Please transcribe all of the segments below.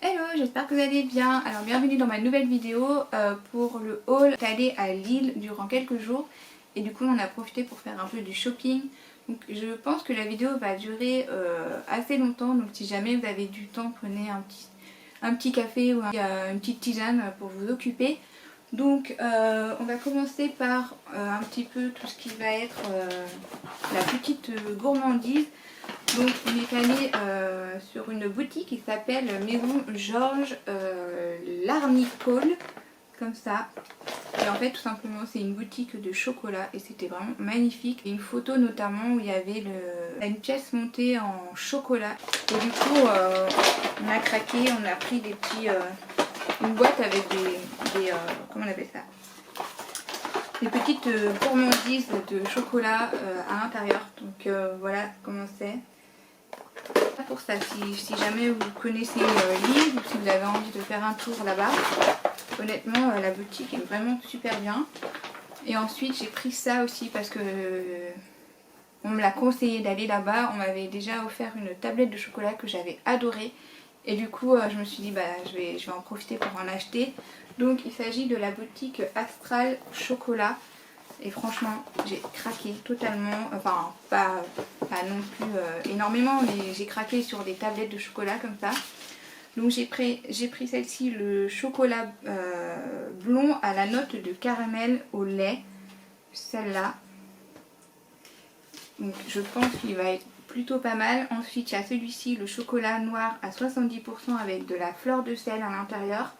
Hello, j'espère que vous allez bien. Alors bienvenue dans ma nouvelle vidéo pour le haul. J'étais allée à Lille durant quelques jours et du coup on a profité pour faire un peu du shopping. Donc je pense que la vidéo va durer assez longtemps, donc si jamais vous avez du temps, prenez un petit café ou une petite tisane pour vous occuper. Donc on va commencer par un petit peu tout ce qui va être la petite gourmandise. Donc on est allé sur une boutique qui s'appelle Maison Georges Larnicole, comme ça. Et en fait tout simplement c'est une boutique de chocolat et c'était vraiment magnifique. Et une photo notamment où il y avait une pièce montée en chocolat. Et du coup on a craqué, on a pris des petits... une boîte avec des comment on appelle ça, des petites gourmandises de chocolat à l'intérieur. Donc voilà comment c'est. Pour ça, si jamais vous connaissez Lille ou si vous avez envie de faire un tour là-bas, honnêtement la boutique est vraiment super bien. Et ensuite j'ai pris ça aussi parce que on me l'a conseillé d'aller là-bas. On m'avait déjà offert une tablette de chocolat que j'avais adorée. Et du coup je me suis dit bah je vais en profiter pour en acheter. Donc il s'agit de la boutique Astral Chocolat. Et franchement j'ai craqué totalement, enfin pas non plus énormément, mais j'ai craqué sur des tablettes de chocolat comme ça. Donc j'ai pris celle-ci, le chocolat blond à la note de caramel au lait, celle-là. Donc je pense qu'il va être plutôt pas mal. Ensuite il y a celui-ci, le chocolat noir à 70% avec de la fleur de sel à l'intérieur.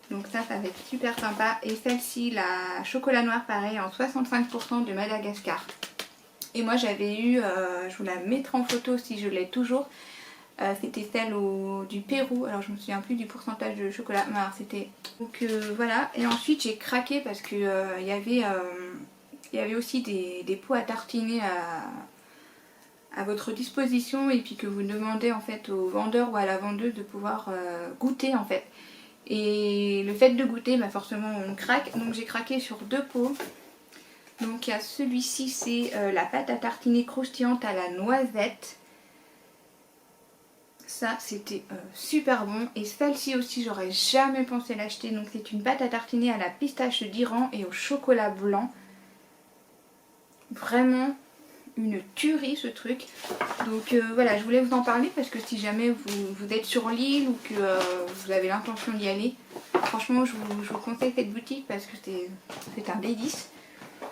Donc ça va être super sympa. Et celle-ci, la chocolat noir, pareil, en 65% de Madagascar. Et moi j'avais eu, je vous la mettrai en photo si je l'ai toujours, c'était celle du Pérou. Alors je me souviens plus du pourcentage de chocolat, mais alors c'était... Donc voilà. Et ensuite j'ai craqué parce que il y avait aussi des pots à tartiner à votre disposition. Et puis que vous demandez en fait au vendeur ou à la vendeuse de pouvoir goûter en fait. Et le fait de goûter, bah forcément on craque. Donc j'ai craqué sur deux pots. Donc il y a celui-ci, c'est la pâte à tartiner croustillante à la noisette. Ça c'était super bon. Et celle-ci aussi j'aurais jamais pensé l'acheter. Donc c'est une pâte à tartiner à la pistache d'Iran et au chocolat blanc. Vraiment une tuerie ce truc. Donc voilà, je voulais vous en parler parce que si jamais vous êtes sur l'île ou que vous avez l'intention d'y aller, franchement je vous conseille cette boutique parce que c'est un délice.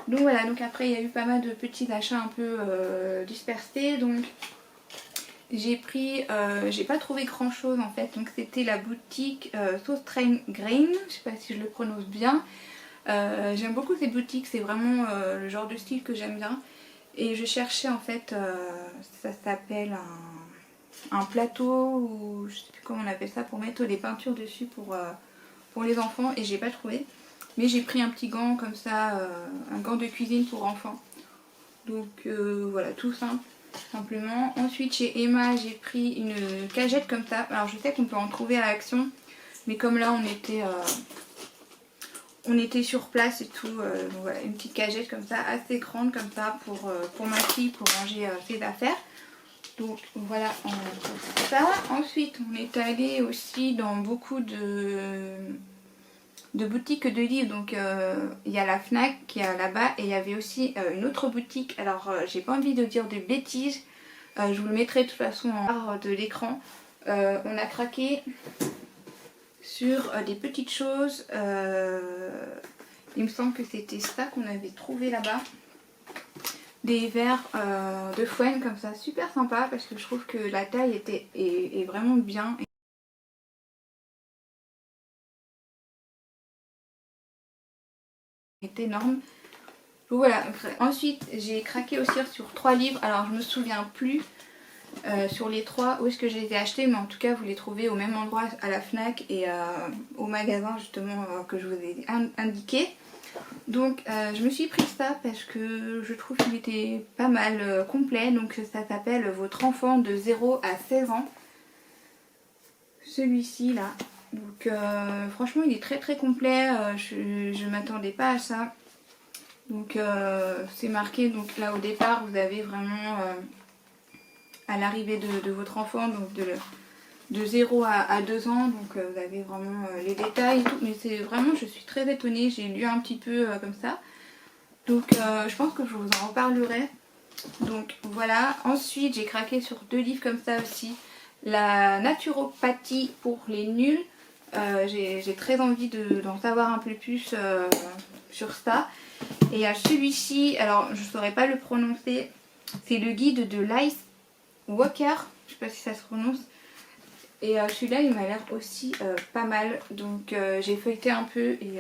Donc voilà, donc après il y a eu pas mal de petits achats un peu dispersés. Donc j'ai pris, j'ai pas trouvé grand chose en fait. Donc c'était la boutique Sauce Train Grain, je sais pas si je le prononce bien. J'aime beaucoup cette boutique, c'est vraiment le genre de style que j'aime bien. Et je cherchais en fait, ça s'appelle un plateau ou je sais plus comment on appelle ça, pour mettre des peintures dessus pour les enfants, et j'ai pas trouvé. Mais j'ai pris un petit gant comme ça, un gant de cuisine pour enfants. Donc voilà, tout simple, simplement. Ensuite chez Emma j'ai pris une cagette comme ça. Alors je sais qu'on peut en trouver à Action, mais comme là on était sur place et tout, donc voilà, une petite cagette comme ça, assez grande comme ça pour ma fille, pour ranger ses affaires. Donc voilà ça. Ensuite on est allé aussi dans beaucoup de boutiques de livres. Donc il y a la Fnac qui est là-bas et il y avait aussi une autre boutique. Alors j'ai pas envie de dire de bêtises, je vous le mettrai de toute façon en barre de l'écran. On a craqué sur des petites choses, il me semble que c'était ça qu'on avait trouvé là-bas, des verres de Fouenne comme ça, super sympa parce que je trouve que la taille est vraiment bien, est énorme. Donc voilà, ensuite j'ai craqué aussi sur 3 livres, alors je me souviens plus sur les 3 où est-ce que je les ai achetés, mais en tout cas vous les trouvez au même endroit à la Fnac et au magasin justement que je vous ai indiqué. Donc je me suis pris ça parce que je trouve qu'il était pas mal complet. Donc ça s'appelle Votre enfant de 0 à 16 ans. Celui-ci là. Donc franchement il est très très complet. Je m'attendais pas à ça. Donc c'est marqué, donc là au départ vous avez vraiment à l'arrivée de votre enfant, donc de 0 à 2 ans, donc vous avez vraiment les détails et tout, mais c'est vraiment, je suis très étonnée, j'ai lu un petit peu comme ça, donc je pense que je vous en reparlerai. Donc voilà, ensuite j'ai craqué sur 2 livres comme ça aussi, la naturopathie pour les nuls, j'ai très envie d'en savoir un peu plus sur ça. Et à celui-ci, alors je ne saurais pas le prononcer, c'est le guide de Lice Walker, je sais pas si ça se prononce. Et celui-là il m'a l'air aussi pas mal, donc j'ai feuilleté un peu et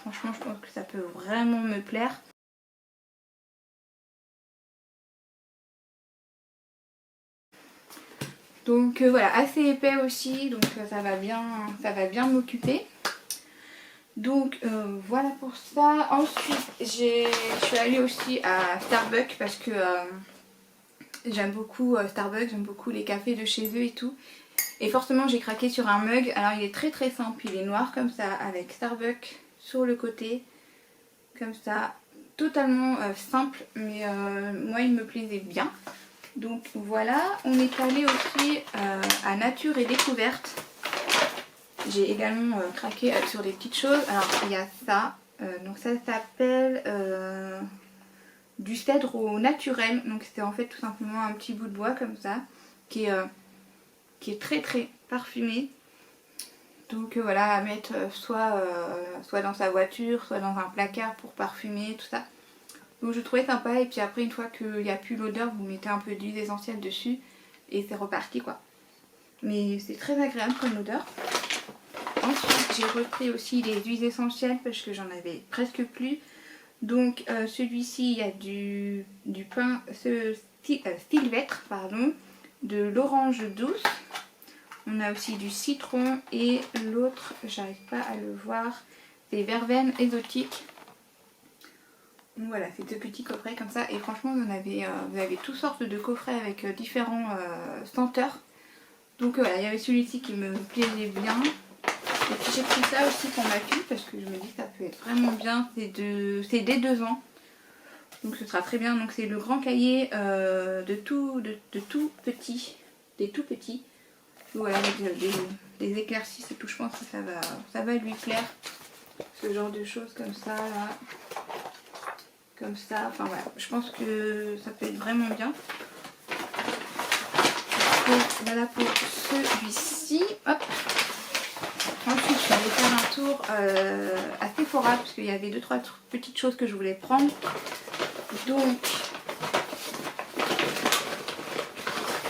franchement je pense que ça peut vraiment me plaire. Donc voilà, assez épais aussi, donc ça va bien m'occuper. Donc voilà pour ça. Ensuite je suis allée aussi à Starbucks parce que j'aime beaucoup Starbucks, j'aime beaucoup les cafés de chez eux et tout. Et forcément j'ai craqué sur un mug, alors il est très simple, il est noir comme ça avec Starbucks sur le côté, comme ça, totalement simple, mais moi il me plaisait bien. Donc voilà, on est allé aussi à Nature et Découverte. J'ai également craqué sur des petites choses, alors il y a ça, donc ça s'appelle du cèdre au naturel, donc c'est en fait tout simplement un petit bout de bois comme ça, qui est très parfumé. Donc voilà, à mettre soit dans sa voiture, soit dans un placard pour parfumer, tout ça. Donc je trouvais sympa, et puis après une fois qu'il n'y a plus l'odeur, vous mettez un peu d'huile essentielle dessus et c'est reparti quoi. Mais c'est très agréable comme odeur. Ensuite j'ai repris aussi les huiles essentielles parce que j'en avais presque plus. Donc celui-ci il y a du pain sylvestre, pardon, de l'orange douce. On a aussi du citron et l'autre, j'arrive pas à le voir, c'est verveine exotique. Donc voilà, c'est deux petits coffrets comme ça, et franchement vous avez toutes sortes de coffrets avec différents senteurs. Donc voilà, il y avait celui-ci qui me plaisait bien. Et puis j'ai pris ça aussi pour ma fille parce que je me dis que ça peut être vraiment bien, c'est dès 2 ans. Donc ce sera très bien, donc c'est le grand cahier des tout petits. Voilà, avec des éclaircies et tout, je pense que ça va lui plaire. Ce genre de choses comme ça, là. Comme ça, enfin voilà, je pense que ça peut être vraiment bien. Donc voilà pour celui-ci. Hop. Ensuite, je suis allée faire un tour à Sephora parce qu'il y avait 2-3 petites choses que je voulais prendre. Donc,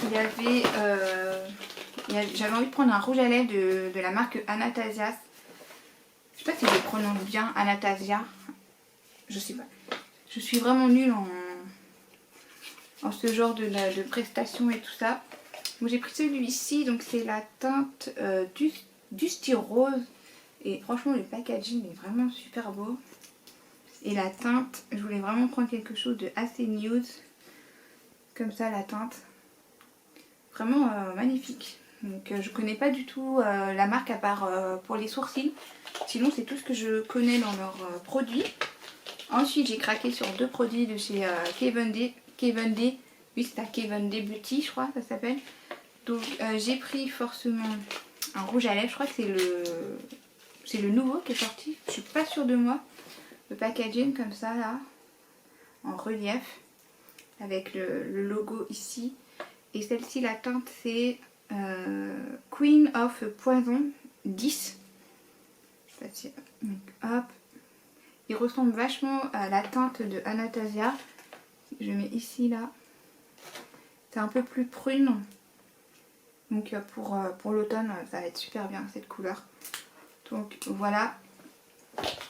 il y avait... j'avais envie de prendre un rouge à lèvres de la marque Anastasia. Je sais pas si je le prononce bien, Anastasia. Je sais pas. Je suis vraiment nulle en ce genre de prestations et tout ça. Donc j'ai pris celui-ci, donc c'est la teinte Dusty Rose. Et franchement le packaging est vraiment super beau. Et la teinte, je voulais vraiment prendre quelque chose de assez nude. Comme ça la teinte. Vraiment magnifique. Donc je connais pas du tout la marque à part pour les sourcils. Sinon c'est tout ce que je connais dans leurs produits. Ensuite j'ai craqué sur 2 produits de chez Kevin D. Oui c'est à Kevin D Beauty je crois ça s'appelle. Donc j'ai pris forcément un rouge à lèvres. Je crois que c'est le nouveau qui est sorti. Je suis pas sûre de moi. Le packaging comme ça là. En relief. Avec le logo ici. Et celle-ci la teinte c'est Queen of Poison 10. Je sais pas si... Hop. Il ressemble vachement à la teinte de Anastasia. Je mets ici là. C'est un peu plus prune. Donc pour l'automne ça va être super bien cette couleur. Donc voilà.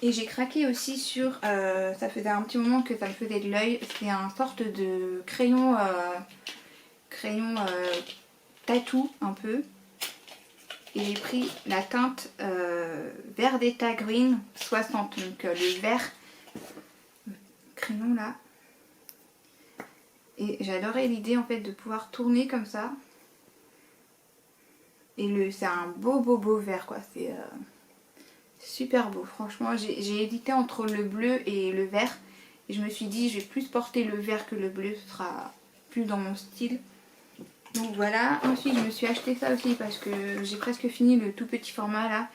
Et j'ai craqué aussi sur... ça faisait un petit moment que ça me faisait de l'œil. C'est un sorte de crayon... tatou un peu. Et j'ai pris la teinte Verdetta Green 60, donc le vert crayon là. Et j'adorais l'idée en fait de pouvoir tourner comme ça. Et c'est un beau vert quoi, c'est super beau. Franchement j'ai hésité entre le bleu et le vert. Et je me suis dit je vais plus porter le vert que le bleu, ce sera plus dans mon style. Donc voilà, ensuite je me suis acheté ça aussi parce que j'ai presque fini le tout petit format là.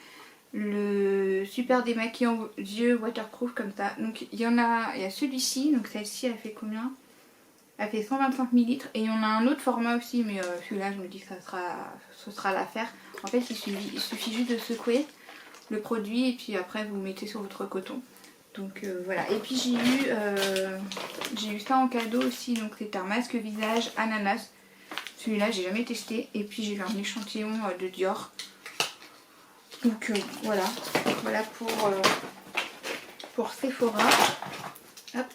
Le super démaquillant yeux waterproof comme ça. Donc il y a celui-ci, donc celle-ci elle fait combien? Elle fait 125 ml et il y en a un autre format aussi, mais celui-là je me dis que ce sera l'affaire. En fait il suffit juste de secouer le produit et puis après vous mettez sur votre coton. Donc voilà, et puis j'ai eu ça en cadeau aussi, donc c'est un masque visage ananas. Celui-là j'ai jamais testé et puis j'ai eu un échantillon de Dior. Donc voilà pour Sephora. Hop.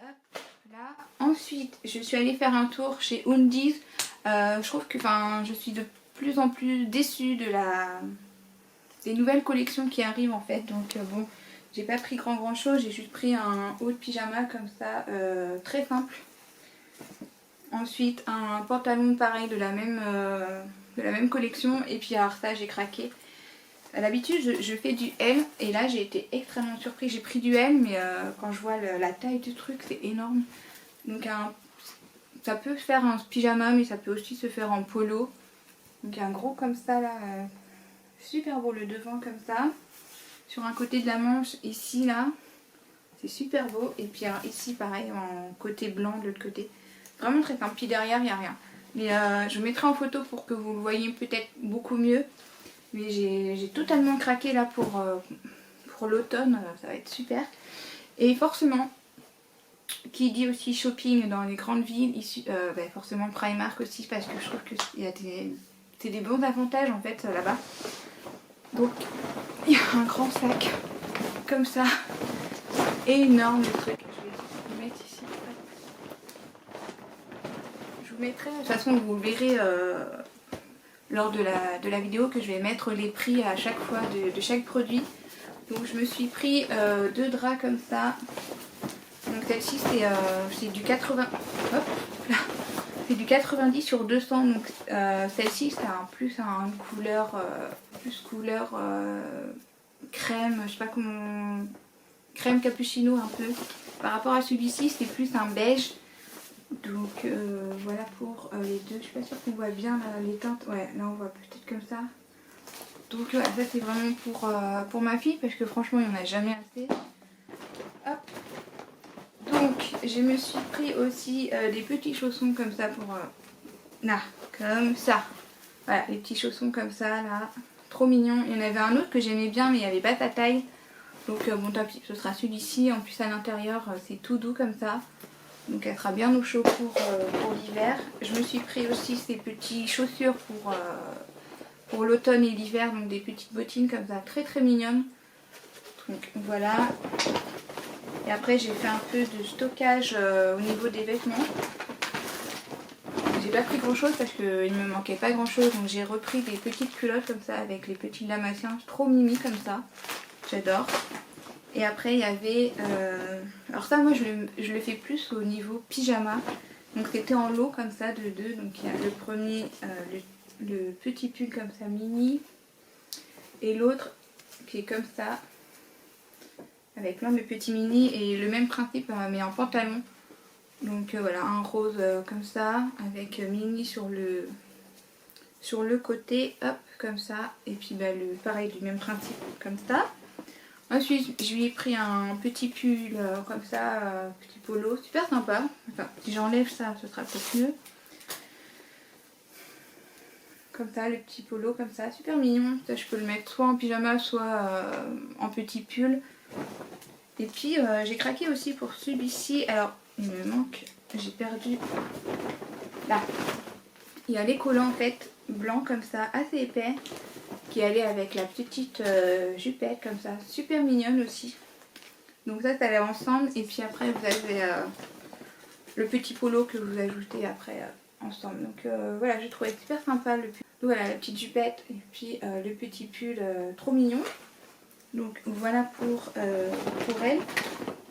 Hop, là. Ensuite je suis allée faire un tour chez Undies. Je trouve que je suis de plus en plus déçue des nouvelles collections qui arrivent en fait. Donc bon, j'ai pas pris grand chose, j'ai juste pris un haut de pyjama comme ça, très simple. Ensuite un pantalon pareil de la même collection. Et puis alors ça j'ai craqué. À l'habitude je fais du L et là j'ai été extrêmement surprise. J'ai pris du L mais quand je vois la taille du truc c'est énorme. Donc ça peut se faire en pyjama mais ça peut aussi se faire en polo. Donc un gros comme ça là, super beau le devant comme ça. Sur un côté de la manche ici là, c'est super beau. Et puis alors, ici pareil en côté blanc de l'autre côté. Vraiment très simple. Puis derrière il n'y a rien. Mais je mettrai en photo pour que vous le voyez peut-être beaucoup mieux. Mais j'ai totalement craqué là pour l'automne. Ça va être super. Et forcément, qui dit aussi shopping dans les grandes villes, forcément Primark aussi. Parce que je trouve que c'est des bons avantages en fait là-bas. Donc il y a un grand sac comme ça. Énorme le truc. Je vais le mettre ici. Je vous mettrai, de toute façon vous verrez lors de la vidéo que je vais mettre les prix à chaque fois de chaque produit. Donc je me suis pris 2 draps comme ça. Donc celle-ci c'est du 80. Hop là. C'est du 90 sur 200. Donc celle-ci c'est une couleur plus couleur crème, je sais pas comment, crème cappuccino un peu. Par rapport à celui-ci c'est plus un beige. Donc voilà pour les deux. Je suis pas sûre qu'on voit bien les teintes. Ouais, là on voit peut-être comme ça. Donc ça c'est vraiment pour ma fille parce que franchement il n'y en a jamais assez. Hop. Donc je me suis pris aussi des petits chaussons comme ça pour... là, comme ça. Voilà, les petits chaussons comme ça là. Trop mignon. Il y en avait un autre que j'aimais bien mais il n'y avait pas ta taille. Donc bon tant pis, ce sera celui-ci. En plus à l'intérieur c'est tout doux comme ça. Donc elle sera bien au chaud pour l'hiver. Je me suis pris aussi ces petites chaussures pour l'automne et l'hiver. Donc des petites bottines comme ça, très très mignonnes. Donc voilà. Et après j'ai fait un peu de stockage au niveau des vêtements. J'ai pas pris grand chose parce qu'il me manquait pas grand chose. Donc j'ai repris des petites culottes comme ça avec les petits lamaciens. Trop mimi comme ça. J'adore. Et après il y avait, alors ça moi je le fais plus au niveau pyjama. Donc c'était en lot comme ça de deux. Donc il y a le premier, le petit pull comme ça mini. Et l'autre qui est comme ça. Avec plein de petits mini et le même principe mais en pantalon. Donc voilà, un rose comme ça. Avec mini sur le côté. Hop, comme ça. Et puis pareil du même principe comme ça. Ensuite, je lui ai pris un petit pull comme ça, petit polo, super sympa. Enfin, si j'enlève ça, ce sera peut-être mieux. Comme ça, le petit polo comme ça, super mignon. Ça, je peux le mettre soit en pyjama, soit en petit pull. Et puis, j'ai craqué aussi pour celui-ci. Alors, il me manque, j'ai perdu. Là, il y a les collants en fait, blancs comme ça, assez épais. Qui allait avec la petite jupette comme ça, super mignonne aussi. Donc ça allait ensemble et puis après vous avez le petit polo que vous ajoutez après ensemble. Donc voilà, j'ai trouvé super sympa le pull. Donc voilà la petite jupette et puis le petit pull trop mignon. Donc voilà pour elle.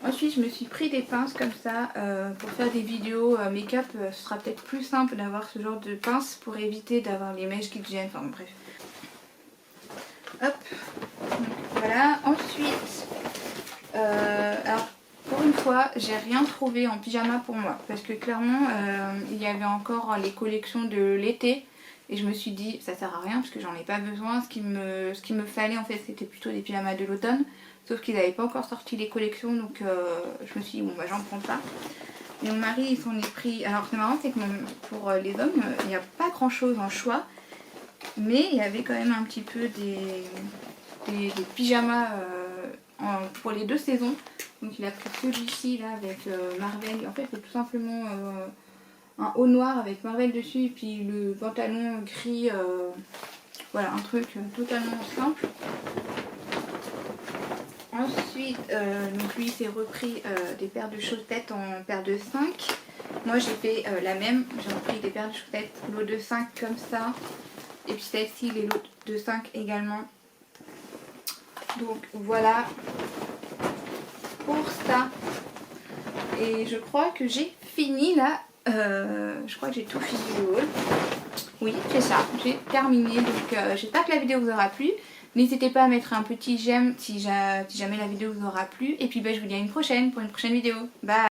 Ensuite je me suis pris des pinces comme ça pour faire des vidéos make-up. Ce sera peut-être plus simple d'avoir ce genre de pinces pour éviter d'avoir les mèches qui te gênent, enfin bref. Hop, donc, voilà. Ensuite, alors pour une fois j'ai rien trouvé en pyjama pour moi. Parce que clairement il y avait encore les collections de l'été. Et je me suis dit ça sert à rien parce que j'en ai pas besoin. Ce qu'il me fallait en fait c'était plutôt des pyjamas de l'automne. Sauf qu'ils n'avaient pas encore sorti les collections, donc je me suis dit bon bah j'en prends pas. Et mon mari il s'en est pris. Alors c'est marrant, c'est que pour les hommes il n'y a pas grand chose en choix. Mais il y avait quand même un petit peu des pyjamas pour les 2 saisons. Donc il a pris celui-ci là avec Marvel. En fait c'est tout simplement un haut noir avec Marvel dessus. Et puis le pantalon gris. Voilà, un truc totalement simple. Ensuite, donc lui s'est repris des paires de chaussettes en paire de 5. Moi j'ai fait la même, j'ai repris des paires de chaussettes lot de 5 comme ça. Et puis celle-ci les lots de 5 également. Donc voilà pour ça. Et je crois que j'ai fini là. Je crois que j'ai tout fini le haul. Oui, c'est ça, j'ai terminé. Donc j'espère que la vidéo vous aura plu. N'hésitez pas à mettre un petit j'aime si jamais la vidéo vous aura plu. Et puis je vous dis à une prochaine pour une prochaine vidéo. Bye!